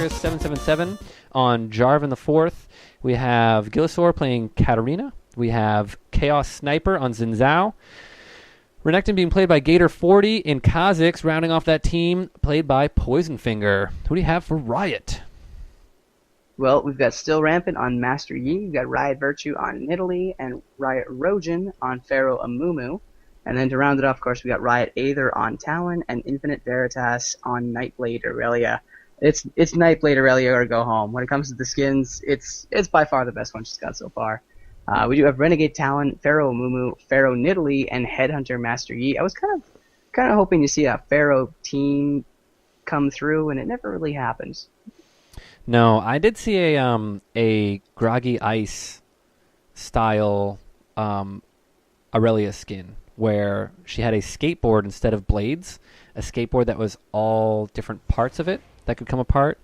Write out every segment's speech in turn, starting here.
Acris 777 on Jarvan the 4th. We have Gillisaur playing Katarina. We have Chaos Sniper on Xin. Renekton being played by Gator40 in Kha'Zix, rounding off that team, played by Poisonfinger. Who do you have for Riot? Well, we've got Still Rampant on Master Yi, we've got Riot Virtue on Nidalee, and Riot Rojin on Pharaoh Amumu. And then to round it off, of course, we got Riot Aether on Talon and Infinite Veritas on Nightblade Aurelia. It's Nightblade Aurelia or go home. When it comes to the skins, it's by far the best one she's got so far. We do have Renegade Talon, Pharaoh Amumu, Pharaoh Nidalee, and Headhunter Master Yi. I was kind of hoping to see a Pharaoh team come through, and it never really happens. No, I did see a Groggy Ice style Aurelia skin where she had a skateboard instead of blades, a skateboard that was all different parts of it that could come apart.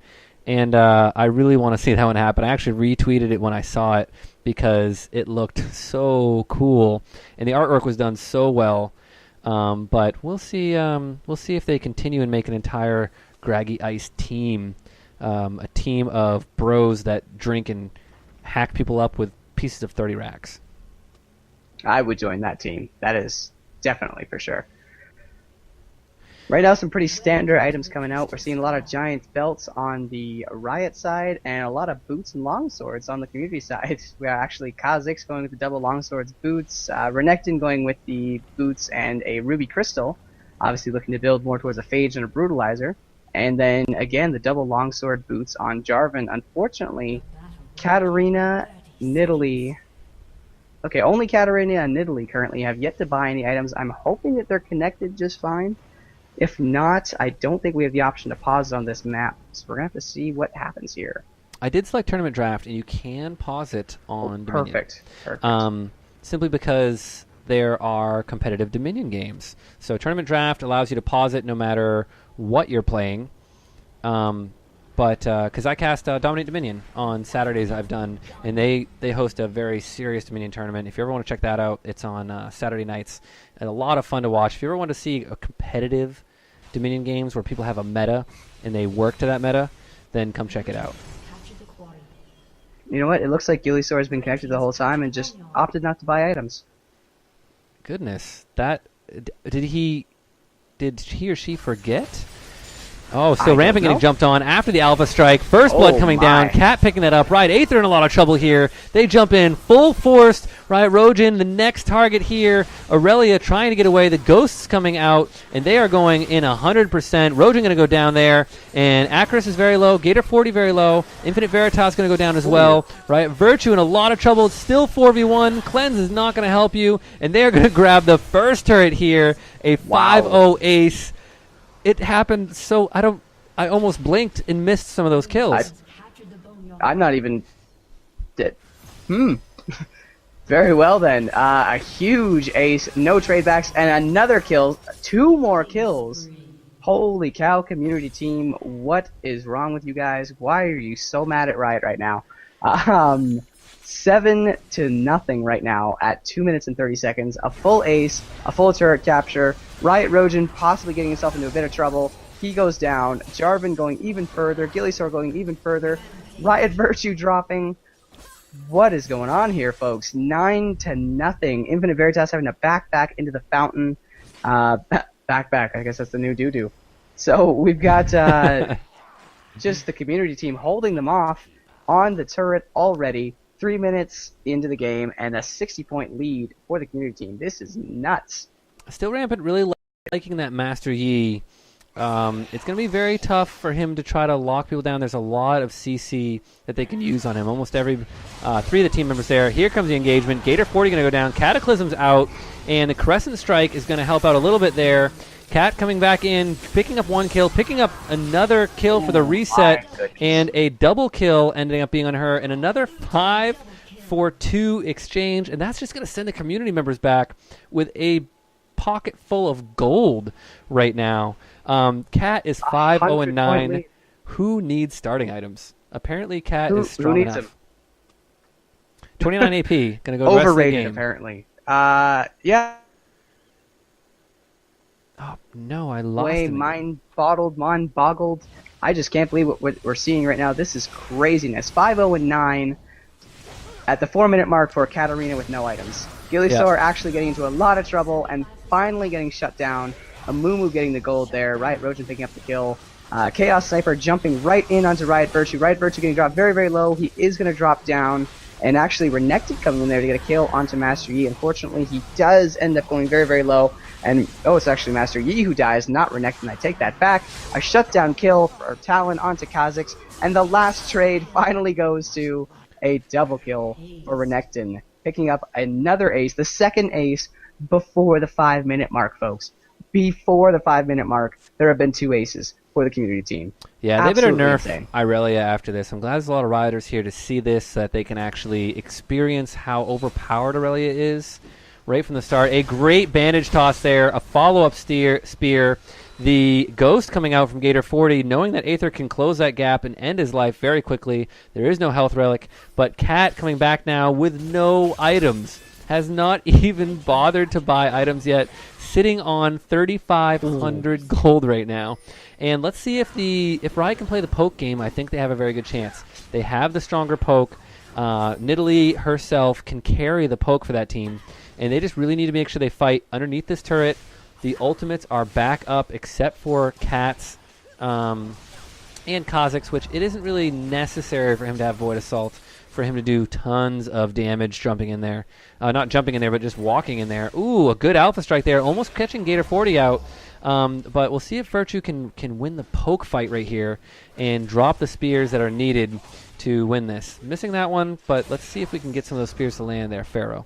And I really want to see that one happen. I actually retweeted it when I saw it because it looked so cool, and the artwork was done so well. But we'll see. We'll see if they continue and make an entire Groggy Ice team. A team of bros that drink and hack people up with pieces of 30 racks. I would join that team. That is definitely for sure. Right now, some pretty standard items coming out. We're seeing a lot of giant belts on the Riot side and a lot of boots and longswords on the community side. We are actually Kha'Zix going with the double longswords boots, Renekton going with the boots and a ruby crystal, obviously looking to build more towards a phage and a brutalizer. And then, again, the double longsword boots on Jarvan. Unfortunately, Katarina, Nidalee... Okay, only Katarina and Nidalee currently have yet to buy any items. I'm hoping that they're connected just fine. If not, I don't think we have the option to pause on this map. So we're going to have to see what happens here. I did select Tournament Draft, and you can pause it on Dominion. Perfect. Perfect. Simply because there are competitive Dominion games. So Tournament Draft allows you to pause it no matter what you're playing. But because I cast Dominate Dominion on Saturdays, I've done, and they host a very serious Dominion tournament. If you ever want to check that out, it's on Saturday nights, and a lot of fun to watch. If you ever want to see a competitive Dominion games where people have a meta and they work to that meta, then come check it out. You know what? It looks like Gillisaur has been connected the whole time and just opted not to buy items. Goodness, that did he or she forget? Oh, Still Rampant getting jumped on after the Alpha Strike. First Blood coming down. Cat picking that up. Riot Aether in a lot of trouble here. They jump in full force. Riot Rojin, the next target here. Aurelia trying to get away. The Ghosts coming out, and they are going in 100%. Rojin going to go down there, and Acris is very low. Gator40 very low. Infinite Veritas going to go down as well. Riot Virtue in a lot of trouble. It's still 4v1. Cleanse is not going to help you, and they're going to grab the first turret here. A 5-0 ace. It happened so I almost blinked and missed some of those kills. I'm not even dead. Very well then. A huge ace, no trade backs, and another kill. 2 more kills. Holy cow, community team. What is wrong with you guys? Why are you so mad at Riot right now? 7-0 right now at 2 minutes and 30 seconds. A full ace, a full turret capture. Riot Rojin possibly getting himself into a bit of trouble. He goes down. Jarvan going even further. Gillisaur going even further. Riot Virtue dropping. What is going on here, folks? 9-0. Infinite Veritas having to back into the fountain. Back. I guess that's the new doo-doo. So we've got just the community team holding them off on the turret already. 3 minutes into the game and a 60-point lead for the community team. This is nuts. Still Rampant really liking that Master Yi. It's going to be very tough for him to try to lock people down. There's a lot of CC that they can use on him. Almost every 3 of the team members there. Here comes the engagement. Gator40 going to go down. Cataclysm's out, and the Crescent Strike is going to help out a little bit there. Cat coming back in, picking up 1 kill, picking up another kill for the reset, and a double kill ending up being on her, and another 5-for-2 exchange, and that's just going to send the community members back with a pocket full of gold right now. Cat is 5-0-9. Who needs starting items? Apparently, Cat is strong enough. Him? 29 AP. Going to go the rest of the game. Apparently. Yeah. Oh, no, I lost him. Mind boggled. I just can't believe what we're seeing right now. This is craziness. 5-0-9 at the 4-minute mark for Katarina with no items. Gillisaur actually getting into a lot of trouble and finally getting shut down. Amumu getting the gold there. Riot Rojan picking up the kill. Chaos Sniper jumping right in onto Riot Virtue. Riot Virtue getting dropped very, very low. He is going to drop down. And actually, Renekton coming in there to get a kill onto Master Yi. Unfortunately, he does end up going very, very low. And, oh, it's actually Master Yi who dies, not Renekton. I take that back. A shutdown kill for Talon onto Kha'Zix. And the last trade finally goes to a double kill for Renekton, picking up another ace, the second ace before the 5-minute mark, folks. Before the 5-minute mark, there have been 2 aces for the community team. Yeah, they better Absolutely nerf insane. Irelia after this. I'm glad there's a lot of riders here to see this so that they can actually experience how overpowered Irelia is right from the start. A great bandage toss there, a follow-up spear. The Ghost coming out from Gator 40, knowing that Aether can close that gap and end his life very quickly. There is no health relic, but Cat coming back now with no items. Has not even bothered to buy items yet, sitting on 3,500 gold right now. And let's see if Riot can play the poke game. I think they have a very good chance. They have the stronger poke. Nidalee herself can carry the poke for that team, and they just really need to make sure they fight underneath this turret. The ultimates are back up except for Cats and Kha'Zix, which it isn't really necessary for him to have Void Assault, for him to do tons of damage jumping in there. Not jumping in there, but just walking in there. Ooh, a good Alpha Strike there, almost catching Gator 40 out. But we'll see if Virtue can win the poke fight right here and drop the spears that are needed to win this. Missing that one, but let's see if we can get some of those spears to land there, Pharaoh.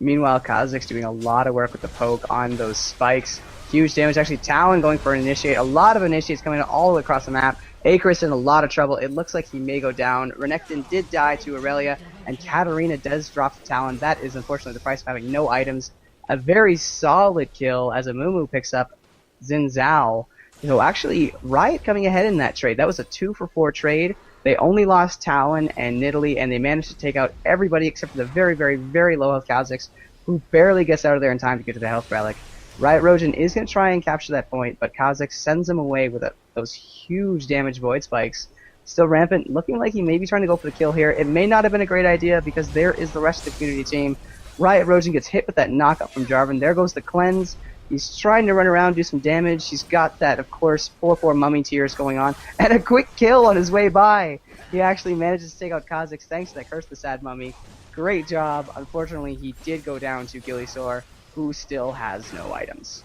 Meanwhile, Kha'Zix doing a lot of work with the poke on those spikes. Huge damage. Actually, Talon going for an initiate. A lot of initiates coming all the way across the map. Icarus in a lot of trouble. It looks like he may go down. Renekton did die to Irelia, and Katarina does drop to Talon. That is unfortunately the price of having no items. A very solid kill as Amumu picks up Xin Zhao. You know, actually, Riot coming ahead in that trade. That was a 2-for-4 trade. They only lost Talon and Nidalee, and they managed to take out everybody except for the very, very, very low health Kha'Zix, who barely gets out of there in time to get to the health relic. Riot Rojan is going to try and capture that point, but Kha'Zix sends him away with those huge damage void spikes. Still Rampant, looking like he may be trying to go for the kill here. It may not have been a great idea because there is the rest of the community team. Riot Rojan gets hit with that knockup from Jarvan. There goes the cleanse. He's trying to run around, do some damage. He's got that, of course, 4-4 mummy tears going on, and a quick kill on his way by. He actually manages to take out Kha'Zix thanks to that Curse the Sad Mummy. Great job. Unfortunately, he did go down to Gillisaur, who still has no items.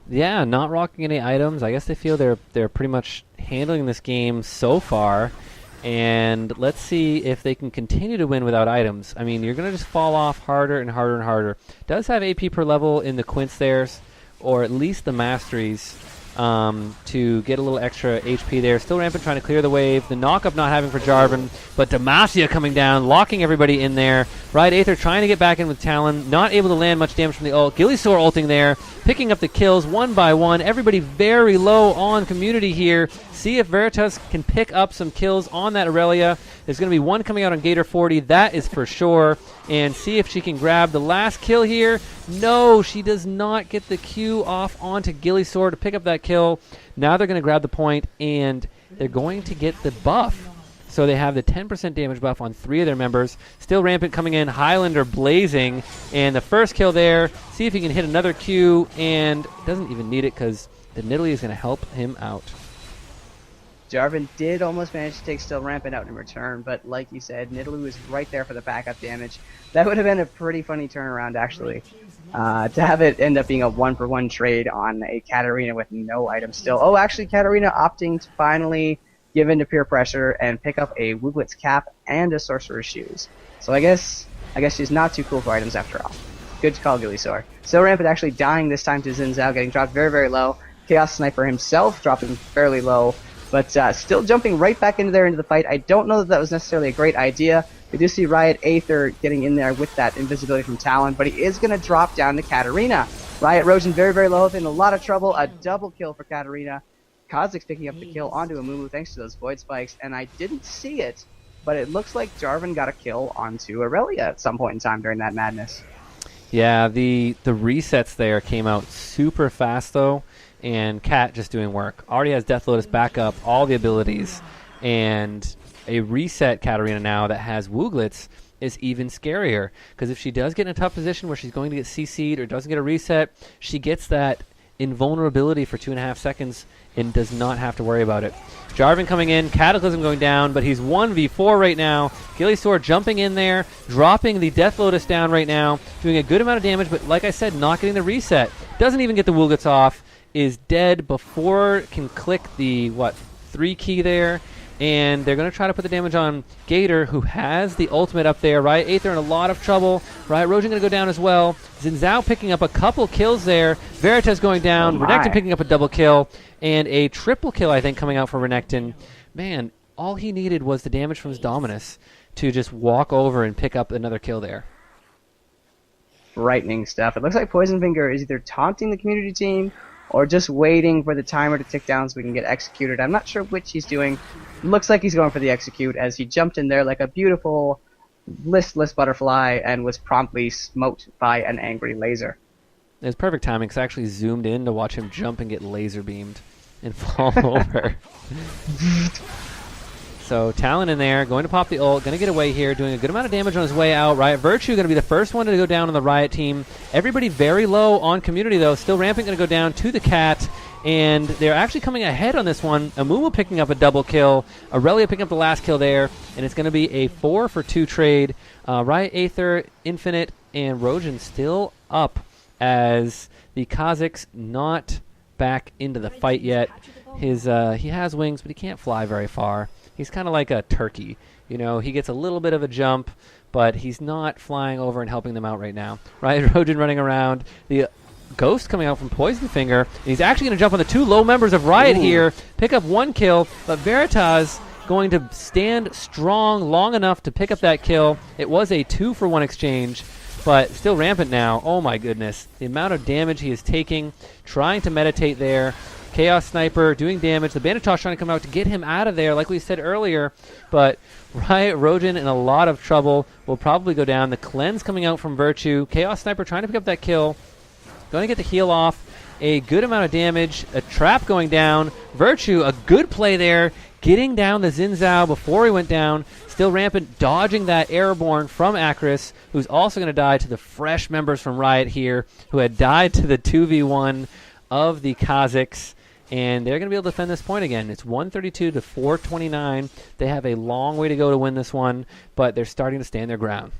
Yeah, not rocking any items. I guess they feel they're pretty much handling this game so far. And let's see if they can continue to win without items. I mean, you're going to just fall off harder and harder and harder. Does have AP per level in the Quints theirs, or at least the Masteries, to get a little extra HP there. Still Rampant trying to clear the wave. The knock-up not having for Jarvan, but Demacia coming down, locking everybody in there. Riot Aether trying to get back in with Talon, not able to land much damage from the ult. Gillisaur ulting there, picking up the kills one by one. Everybody very low on community here. See if Veritas can pick up some kills on that Irelia. There's going to be one coming out on Gator 40, that is for sure. And see if she can grab the last kill here. No, she does not get the Q off onto Gillisaur to pick up that kill. Now they're going to grab the point, and they're going to get the buff. So they have the 10% damage buff on 3 of their members. Still Rampant coming in, Highlander blazing, and the first kill there. See if he can hit another Q, and doesn't even need it because the Nidalee is going to help him out. Jarvan did almost manage to take Still Rampant out in return, but like you said, Nidalee was right there for the backup damage. That would have been a pretty funny turnaround, actually. To have it end up being a 1-for-1 trade on a Katarina with no items still. Oh, actually, Katarina opting to finally give in to peer pressure and pick up a Wooglet's cap and a Sorcerer's Shoes. So I guess she's not too cool for items after all. Good call, Gillisaur. Still Rampant actually dying this time to Xin Zhao, getting dropped very, very low. Chaos Sniper himself dropping fairly low, but still jumping right back into the fight. I don't know that was necessarily a great idea. We do see Riot Aether getting in there with that invisibility from Talon, but he is going to drop down to Katarina. Riot Rojan very, very low, in a lot of trouble. A double kill for Katarina. Kha'Zix picking up the kill onto Amumu thanks to those Void Spikes, and I didn't see it, but it looks like Jarvan got a kill onto Irelia at some point in time during that madness. Yeah, the resets there came out super fast, though. and Cat just doing work. Already has Death Lotus back up, all the abilities, and a reset Katarina now that has Wooglets is even scarier, because if she does get in a tough position where she's going to get CC'd or doesn't get a reset, she gets that invulnerability for 2.5 seconds and does not have to worry about it. Jarvan coming in, Cataclysm going down, but he's 1v4 right now. Gillysaur jumping in there, dropping the Death Lotus down right now, doing a good amount of damage, but like I said, not getting the reset. Doesn't even get the Wooglets off, is dead before it can click the, 3 key there. And they're going to try to put the damage on Gator, who has the ultimate up there. Riot Aether in a lot of trouble. Riot Rogen going to go down as well. Xin Zhao picking up a couple kills there. Veritas going down. Renekton picking up a double kill. And a triple kill, I think, coming out for Renekton. Man, all he needed was the damage from his Dominus to just walk over and pick up another kill there. Frightening stuff. It looks like Poisonfinger is either taunting the community team or just waiting for the timer to tick down so we can get executed. I'm not sure which he's doing. Looks like he's going for the execute, as he jumped in there like a beautiful listless butterfly and was promptly smoked by an angry laser. It was perfect timing, because I actually zoomed in to watch him jump and get laser beamed and fall over. So Talon in there, going to pop the ult, going to get away here, doing a good amount of damage on his way out. Riot Virtue going to be the first one to go down on the Riot team. Everybody very low on community, though. Still Rampant going to go down to the Cat, and they're actually coming ahead on this one. Amumu picking up a double kill, Aurelia picking up the last kill there, and it's going to be a 4-for-2 trade. Riot Aether, Infinite, and Rogen still up, as the Kazakhs not back into the fight yet. He has wings, but he can't fly very far. He's kind of like a turkey. You know, he gets a little bit of a jump, but he's not flying over and helping them out right now. Riot Rogen running around. The Ghost coming out from Poisonfinger. He's actually going to jump on the 2 low members of Riot here, pick up 1 kill, but Veritas going to stand strong long enough to pick up that kill. It was a 2-for-1 exchange, but still Rampant now. Oh my goodness. The amount of damage he is taking, trying to meditate there. Chaos Sniper doing damage. The Banditos trying to come out to get him out of there, like we said earlier. But Riot Rogen in a lot of trouble. Will probably go down. The Cleanse coming out from Virtue. Chaos Sniper trying to pick up that kill. Going to get the heal off. A good amount of damage. A trap going down. Virtue, a good play there. Getting down the Xin Zhao before he went down. Still Rampant dodging that Airborne from Acris, who's also going to die to the fresh members from Riot here, who had died to the 2v1 of the Kazakhs. And they're going to be able to defend this point again. It's 132 to 429. They have a long way to go to win this one, but they're starting to stand their ground.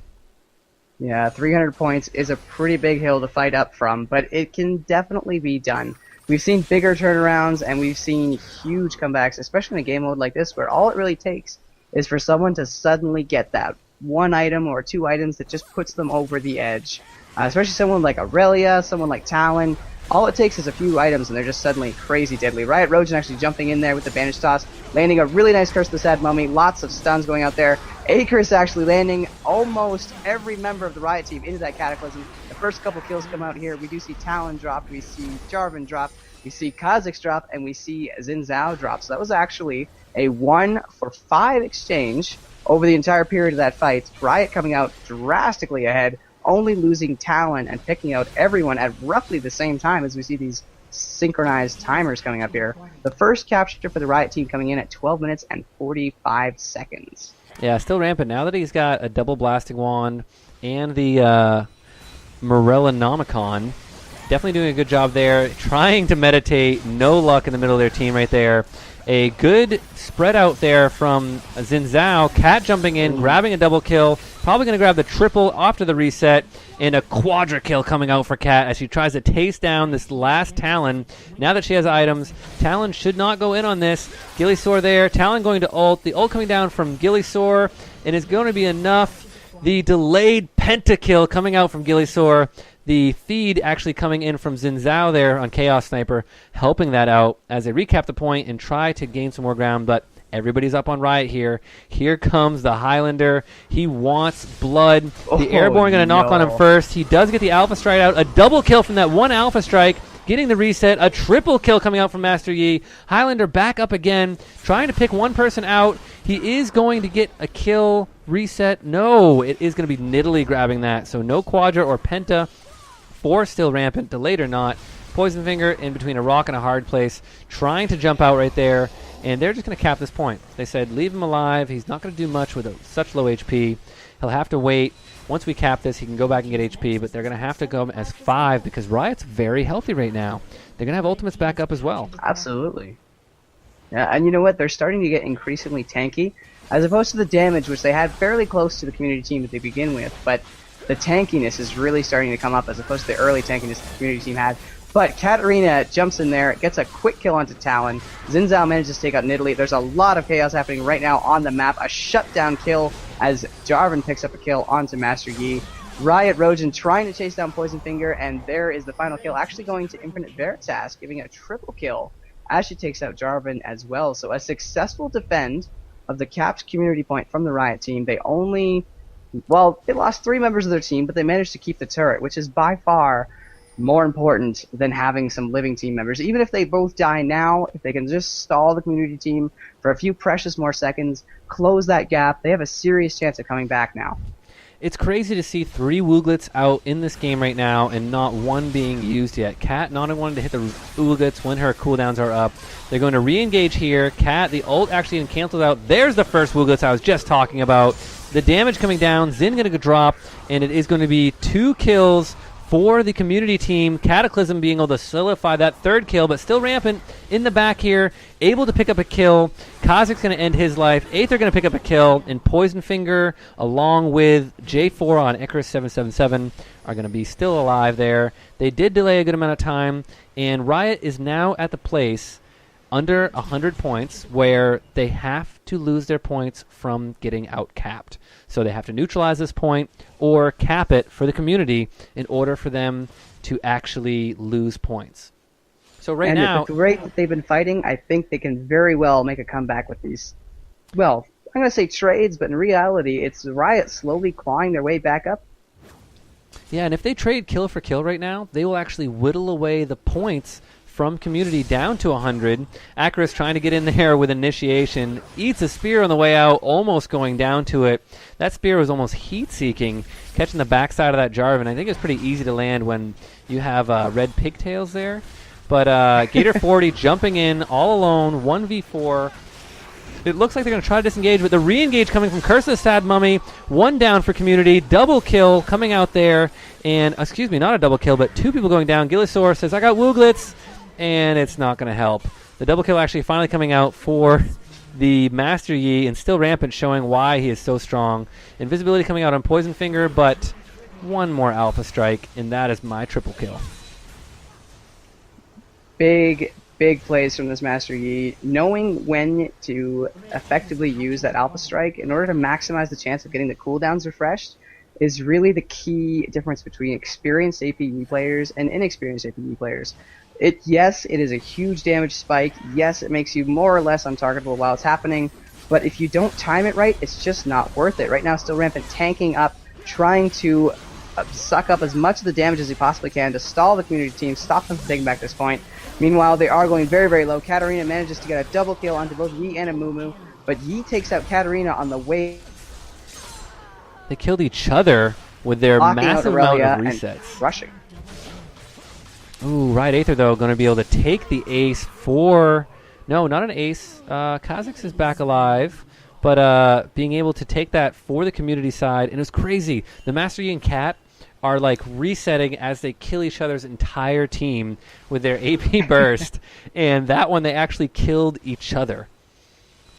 Yeah, 300 points is a pretty big hill to fight up from, but it can definitely be done. We've seen bigger turnarounds, and we've seen huge comebacks, especially in a game mode like this, where all it really takes is for someone to suddenly get that 1 item or 2 items that just puts them over the edge. Especially someone like Aurelia, someone like Talon. All it takes is a few items, and they're just suddenly crazy deadly. Riot Rogen actually jumping in there with the bandage toss, landing a really nice Curse of the Sad Mummy. Lots of stuns going out there. Acris actually landing almost every member of the Riot team into that Cataclysm. The first couple kills come out here. We do see Talon drop, we see Jarvan drop, we see Kazakhs drop, and we see Xin Zhao drop. So that was actually a 1-for-5 exchange over the entire period of that fight. Riot coming out drastically ahead, only losing Talon and picking out everyone at roughly the same time, as we see these synchronized timers coming up here. The first capture for the Riot team coming in at 12 minutes and 45 seconds. Yeah, still Rampant. Now that he's got a double blasting wand and the Morellonomicon, definitely doing a good job there. Trying to meditate. No luck in the middle of their team right there. A good spread out there from Xin Zhao. Cat jumping in, grabbing a double kill. Probably going to grab the triple after the reset. And a quadra kill coming out for Cat as she tries to taste down this last Talon. Now that she has items, Talon should not go in on this. Gillysaur there. Talon going to ult. The ult coming down from Gillysaur. And is going to be enough. The delayed pentakill coming out from Gillysaur. The feed actually coming in from Xin Zhao there on Chaos Sniper, helping that out as they recap the point and try to gain some more ground, but everybody's up on Riot here. Here comes the Highlander. He wants blood. The Airborne going to knock on him first. He does get the Alpha Strike out. A double kill from that 1 Alpha Strike, getting the reset. A triple kill coming out from Master Yi. Highlander back up again, trying to pick one person out. He is going to get a kill reset. No, it is going to be Nidalee grabbing that, so no Quadra or Penta. 4 still Rampant, delayed or not. Poison Finger in between a rock and a hard place, trying to jump out right there, and they're just going to cap this point. They said, leave him alive. He's not going to do much with such low HP. He'll have to wait. Once we cap this, he can go back and get HP, but they're going to have to go as 5 because Riot's very healthy right now. They're going to have ultimates back up as well. Absolutely. Yeah, and you know what? They're starting to get increasingly tanky, as opposed to the damage, which they had fairly close to the community team that they begin with, but the tankiness is really starting to come up as opposed to the early tankiness the community team had. But Katarina jumps in there, gets a quick kill onto Talon. Xin Zhao manages to take out Nidalee. There's a lot of chaos happening right now on the map. A shutdown kill as Jarvan picks up a kill onto Master Yi. Riot Rojan trying to chase down Poison Finger, and there is the final kill, actually going to Infinite Veritas, giving a triple kill as she takes out Jarvan as well. So a successful defend of the capped community point from the Riot team. They lost 3 members of their team, but they managed to keep the turret, which is by far more important than having some living team members. Even if they both die now, if they can just stall the community team for a few precious more seconds, close that gap, they have a serious chance of coming back now. It's crazy to see 3 Wooglets out in this game right now and not one being used yet. Cat not wanting to hit the Wooglets when her cooldowns are up. They're going to re-engage here. Cat, the ult actually even cancels out. There's the first Wooglets I was just talking about. The damage coming down. Xin going to drop, and it is going to be 2 kills for the community team. Cataclysm being able to solidify that 3rd kill, but still rampant in the back here, able to pick up a kill. Kha'Zix's going to end his life. Aether going to pick up a kill, and Poison Finger, along with J4 on Icarus 777, are going to be still alive there. They did delay a good amount of time, and Riot is now at the place under 100 points where they have to lose their points from getting out-capped. So they have to neutralize this point or cap it for the community in order for them to actually lose points. So right now, at the rate that they've been fighting, I think they can very well make a comeback with these, well, I'm going to say trades, but in reality, it's Riot slowly clawing their way back up. Yeah, and if they trade kill for kill right now, they will actually whittle away the points from community down to 100. Icarus trying to get in there with initiation. Eats a spear on the way out, almost going down to it. That spear was almost heat-seeking, catching the backside of that Jarvan. I think it's pretty easy to land when you have red pigtails there. But Gator 40 jumping in all alone, 1v4. It looks like they're going to try to disengage, but the re-engage coming from Curse of the Sad Mummy. 1 down for community. Double kill coming out there. And, excuse me, not a double kill, but 2 people going down. Gillisaur says, I got Wooglets. And it's not going to help. The double kill actually finally coming out for the Master Yi, and still rampant, showing why he is so strong. Invisibility coming out on Poison Finger, but 1 more Alpha Strike, and that is my triple kill. Big plays from this Master Yi. Knowing when to effectively use that Alpha Strike in order to maximize the chance of getting the cooldowns refreshed is really the key difference between experienced APE players and inexperienced APE players. Yes, it is a huge damage spike. Yes, it makes you more or less untargetable while it's happening. But if you don't time it right, it's just not worth it. Right now, still rampant, tanking up, trying to suck up as much of the damage as he possibly can to stall the community team, stop them from taking back this point. Meanwhile, they are going very, very low. Katarina manages to get a double kill onto both Yi and Amumu, but Yi takes out Katarina on the way. They killed each other with their massive amount of resets. Rushing. Ooh, Riot Aether, though, going to be able to take the ace for... No, not an ace. Kha'Zix is back alive, but being able to take that for the community side. And it was crazy. The Master Yi and Cat are, like, resetting as they kill each other's entire team with their AP burst. And that one, they actually killed each other.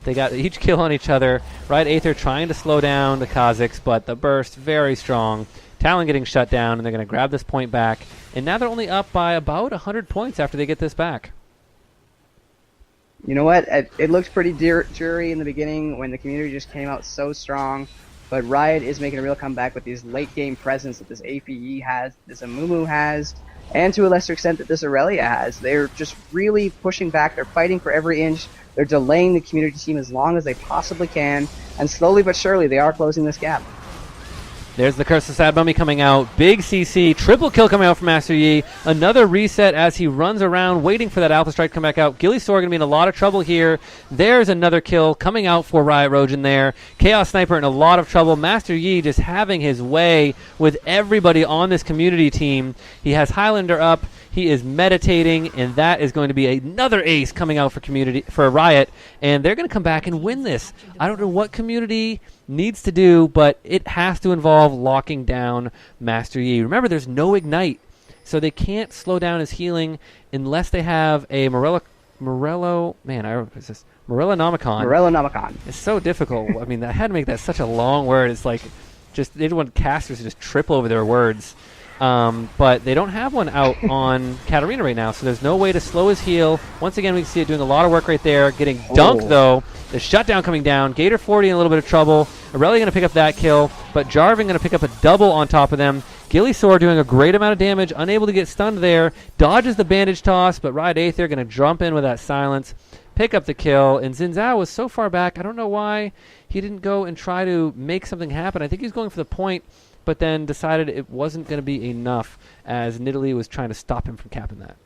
They got each kill on each other. Riot Aether trying to slow down the Kha'Zix, but the burst very strong. Talon getting shut down, and they're going to grab this point back. And now they're only up by about 100 points after they get this back. You know what? It looked pretty dreary in the beginning when the community just came out so strong. But Riot is making a real comeback with these late-game presence that this APE has, this Amumu has, and to a lesser extent that this Aurelia has. They're just really pushing back. They're fighting for every inch. They're delaying the community team as long as they possibly can. And slowly but surely, they are closing this gap. There's the Curse of Sad Mummy coming out. Big CC. Triple kill coming out from Master Yi. Another reset as he runs around waiting for that Alpha Strike to come back out. Gilly Sword going to be in a lot of trouble here. There's another kill coming out for Riot Rojan there. Chaos Sniper in a lot of trouble. Master Yi just having his way with everybody on this community team. He has Highlander up. He is meditating, and that is going to be another ace coming out for Riot, and they're going to come back and win this. I don't know what community needs to do, but it has to involve locking down Master Yi. Remember, there's no Ignite, so they can't slow down his healing unless they have a Morellonomicon. Morellonomicon. It's so difficult. I mean, I had to make that such a long word. It's like they didn't want casters to just trip over their words. But they don't have one out on Katarina right now, so there's no way to slow his heal. Once again, we can see it doing a lot of work right there. Getting dunked, though. The shutdown coming down. Gator 40 in a little bit of trouble. Aurelia going to pick up that kill, but Jarvan going to pick up a double on top of them. Gilly Sword doing a great amount of damage, unable to get stunned there. Dodges the bandage toss, but Riot Aether going to jump in with that silence, pick up the kill, and Xin Zhao was so far back. I don't know why he didn't go and try to make something happen. I think he was going for the point, but then decided it wasn't going to be enough as Nidalee was trying to stop him from capping that.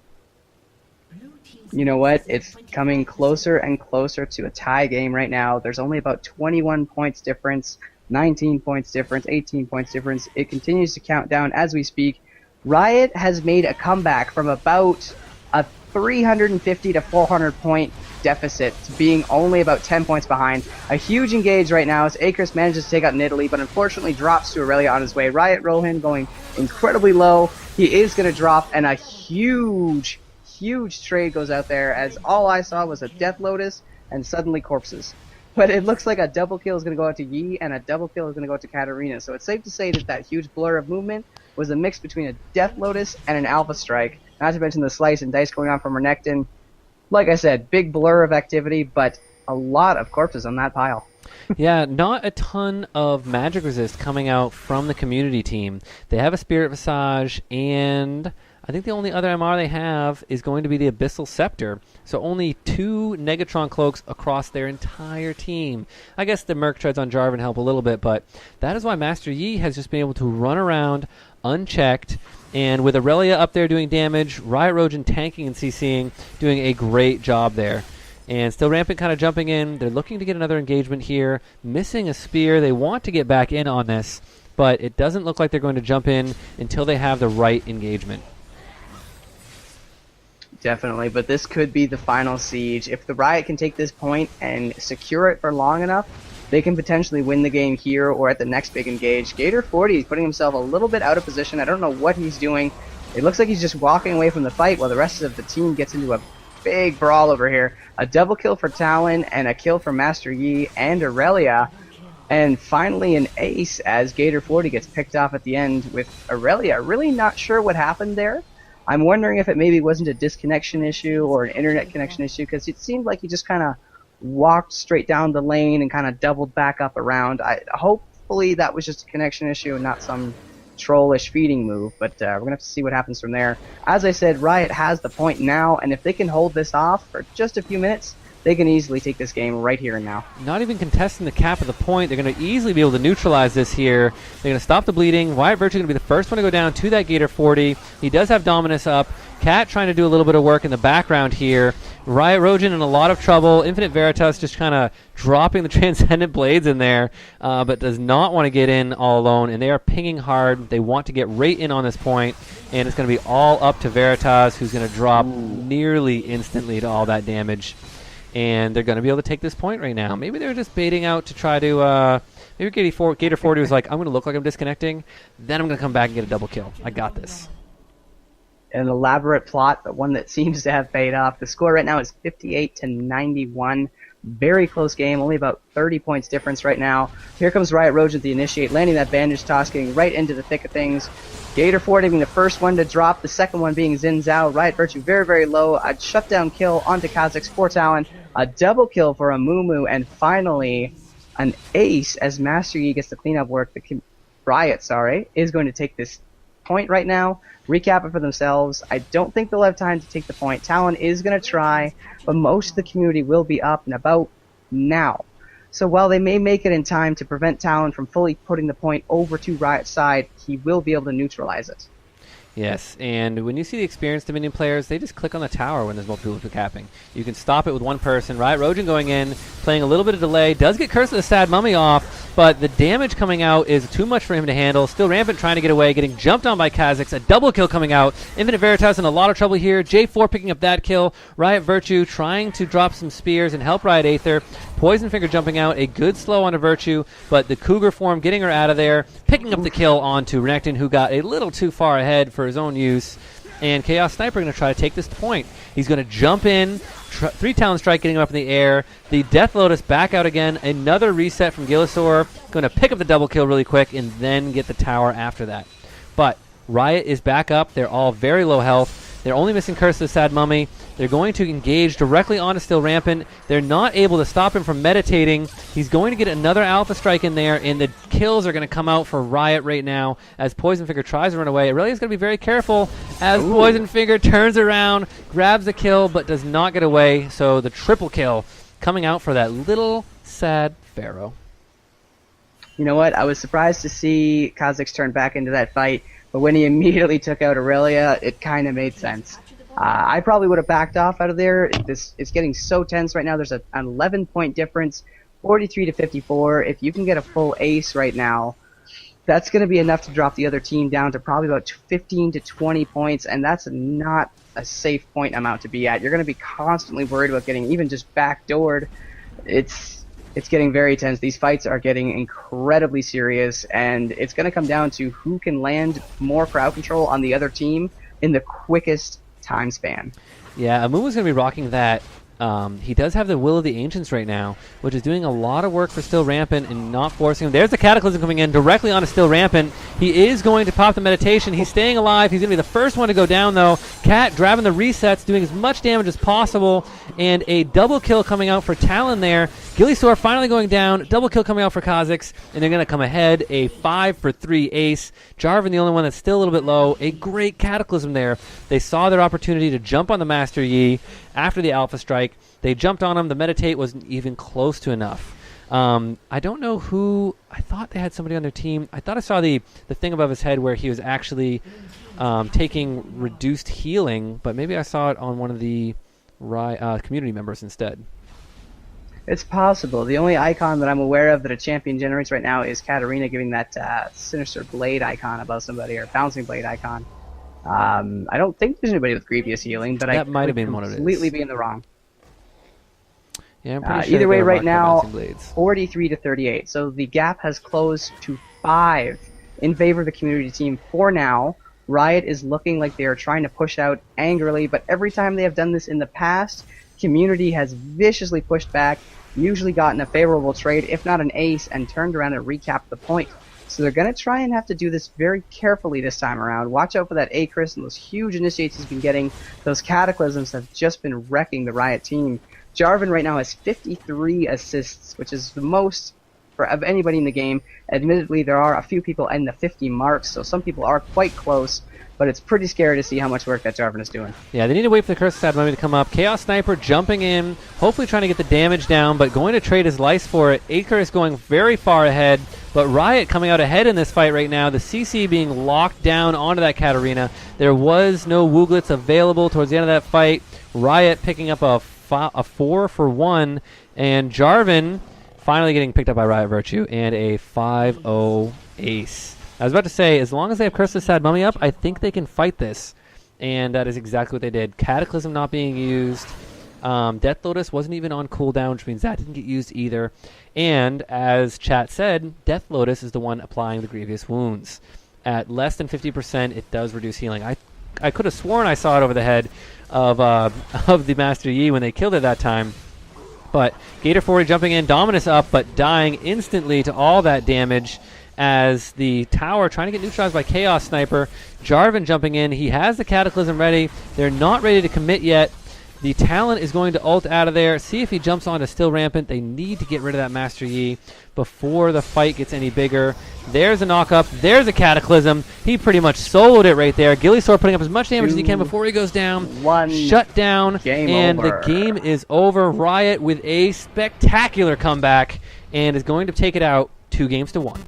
You know what? It's coming closer and closer to a tie game right now. There's only about 21 points difference, 19 points difference, 18 points difference. It continues to count down as we speak. Riot has made a comeback from about a 350 to 400 point deficit to being only about 10 points behind. A huge engage right now as Akers manages to take out Nidalee, but unfortunately drops to Aurelia on his way. Riot Rohan going incredibly low. He is going to drop, and a huge trade goes out there as all I saw was a Death Lotus and suddenly corpses. But it looks like a double kill is going to go out to Yi and a double kill is going to go out to Katarina. So it's safe to say that huge blur of movement was a mix between a Death Lotus and an Alpha Strike. Not to mention the slice and dice going on from Renekton. Like I said, big blur of activity, but a lot of corpses on that pile. Yeah, not a ton of magic resist coming out from the community team. They have a Spirit Visage, and I think the only other MR they have is going to be the Abyssal Scepter. So only 2 Negatron Cloaks across their entire team. I guess the Merc Treads on Jarvan help a little bit, but that is why Master Yi has just been able to run around unchecked. And with Aurelia up there doing damage, Riot Rojan tanking and CCing, doing a great job there. And still Rampant kind of jumping in. They're looking to get another engagement here. Missing a spear. They want to get back in on this, but it doesn't look like they're going to jump in until they have the right engagement. Definitely, but this could be the final siege. If the Riot can take this point and secure it for long enough, they can potentially win the game here or at the next big engage. Gator 40 is putting himself a little bit out of position. I don't know what he's doing. It looks like he's just walking away from the fight while the rest of the team gets into a big brawl over here. A double kill for Talon and a kill for Master Yi and Aurelia. And finally an ace as Gator 40 gets picked off at the end with Aurelia. Really not sure what happened there. I'm wondering if it maybe wasn't a disconnection issue or an internet connection issue, because it seemed like he just kind of walked straight down the lane and kind of doubled back up around. Hopefully that was just a connection issue and not some trollish feeding move, but we're going to have to see what happens from there. As I said, Riot has the point now, and if they can hold this off for just a few minutes, they can easily take this game right here and now. Not even contesting the cap of the point. They're going to easily be able to neutralize this here. They're going to stop the bleeding. Riot Virtue going to be the first one to go down to that Gator 40. He does have Dominus up. Cat trying to do a little bit of work in the background here. Riot Rojan in a lot of trouble. Infinite Veritas just kind of dropping the Transcendent Blades in there, but does not want to get in all alone, and they are pinging hard. They want to get right in on this point, and it's going to be all up to Veritas, who's going to drop nearly instantly to all that damage. And they're going to be able to take this point right now. Maybe they're just baiting out to try to... maybe Gator 40 was like, I'm going to look like I'm disconnecting, then I'm going to come back and get a double kill. I got this. An elaborate plot, but one that seems to have paid off. The score right now is 58-91. Very close game, only about 30 points difference right now. Here comes Riot Rojan to initiate, landing that bandage toss, getting right into the thick of things. Gator 40 being the first one to drop, the second one being Xin Zhao. Riot Virtue very, very low. A shutdown kill onto Kha'Zix for Talon. A double kill for Amumu, and finally an ace as Master Yi gets the cleanup work. Riot, is going to take this point right now, recap it for themselves. I don't think they'll have time to take the point. Talon is going to try, but most of the community will be up and about now. So while they may make it in time to prevent Talon from fully putting the point over to Riot's side, he will be able to neutralize it. Yes, and when you see the experienced Dominion players, they just click on the tower when there's multiple people capping. You can stop it with one person. Riot Rojan going in, playing a little bit of delay, does get Curse of the Sad Mummy off, but the damage coming out is too much for him to handle. Still Rampant trying to get away, getting jumped on by Kha'Zix. A double kill coming out. Infinite Veritas in a lot of trouble here. J4 picking up that kill. Riot Virtue trying to drop some spears and help Riot Aether. Poison Finger jumping out, a good slow onto Virtue, but the Cougar form getting her out of there, picking up the kill onto Renekton, who got a little too far ahead for his own use. And Chaos Sniper going to try to take this point. He's going to jump in, 3 Talon Strike getting him up in the air. The Death Lotus back out again. Another reset from Gillisaur. Going to pick up the double kill really quick and then get the tower after that. But Riot is back up. They're all very low health. They're only missing Curse of the Sad Mummy. They're going to engage directly onto Still Rampant. They're not able to stop him from meditating. He's going to get another Alpha Strike in there, and the kills are going to come out for Riot right now as Poison Finger tries to run away. Irelia is going to be very careful as Poison Finger turns around, grabs the kill, but does not get away. So the triple kill coming out for that little sad Pharaoh. You know what? I was surprised to see Kha'Zix turn back into that fight, but when he immediately took out Irelia, it kind of made sense. I probably would have backed off out of there. It's getting so tense right now. There's an 11-point difference, 43 to 54. If you can get a full ace right now, that's going to be enough to drop the other team down to probably about 15 to 20 points, and that's not a safe point amount to be at. You're going to be constantly worried about getting even just backdoored. It's getting very tense. These fights are getting incredibly serious, and it's going to come down to who can land more crowd control on the other team in the quickest time span. Yeah, Amumu's going to be rocking that. He does have the Will of the Ancients right now, which is doing a lot of work for Still Rampant and not forcing him. There's the Cataclysm coming in directly onto Still Rampant. He is going to pop the meditation. He's staying alive. He's going to be the first one to go down, though. Cat grabbing the resets, doing as much damage as possible, and a double kill coming out for Talon there. Gillisaur finally going down. Double kill coming out for Kha'Zix, and they're going to come ahead. A 5-for-3 ace. Jarvan, the only one that's still a little bit low. A great Cataclysm there. They saw their opportunity to jump on the Master Yi after the Alpha Strike. They jumped on him. The Meditate wasn't even close to enough. I don't know who. I thought they had somebody on their team. I thought I saw the thing above his head where he was actually taking reduced healing, but maybe I saw it on one of the community members instead. It's possible. The only icon that I'm aware of that a champion generates right now is Katarina giving that Sinister Blade icon above somebody, or Bouncing Blade icon. I don't think there's anybody with Grievous healing, but that might have been one of it. Completely be in the wrong. Yeah, I'm pretty sure either way, right the now, Bouncing Blades. 43 to 38. So the gap has closed to 5 in favor of the community team for now. Riot is looking like they are trying to push out angrily, but every time they have done this in the past, community has viciously pushed back, usually gotten a favorable trade, if not an ace, and turned around and recapped the point. So they're going to try and have to do this very carefully this time around. Watch out for that Acris and those huge initiates he's been getting. Those Cataclysms have just been wrecking the Riot team. Jarvan right now has 53 assists, which is the most of anybody in the game. Admittedly, there are a few people in the 50 marks, so some people are quite close, but it's pretty scary to see how much work that Jarvan is doing. Yeah, they need to wait for the Curse of Sad Mummy to come up. Chaos Sniper jumping in, hopefully trying to get the damage down, but going to trade his life for it. Acre is going very far ahead, but Riot coming out ahead in this fight right now. The CC being locked down onto that Katarina. There was no Wooglets available towards the end of that fight. Riot picking up a 4-for-1, and Jarvan finally getting picked up by Riot Virtue, and a 5-0 ace. I was about to say, as long as they have Curse of the Sad Mummy up, I think they can fight this. And that is exactly what they did. Cataclysm not being used. Death Lotus wasn't even on cooldown, which means that didn't get used either. And, as chat said, Death Lotus is the one applying the grievous wounds. At less than 50%, it does reduce healing. I could have sworn I saw it over the head of the Master Yi when they killed it that time. But Gator 40 jumping in, Dominus up, but dying instantly to all that damage as the tower trying to get neutralized by Chaos Sniper. Jarvan jumping in. He has the Cataclysm ready. They're not ready to commit yet. The Talon is going to ult out of there. See if he jumps onto Still Rampant. They need to get rid of that Master Yi before the fight gets any bigger. There's a knock-up. There's a Cataclysm. He pretty much soloed it right there. Gillisaur putting up as much damage as he can before he goes down. Shut down. Game and over. The game is over. Riot with a spectacular comeback. and is going to take it out 2 games to 1.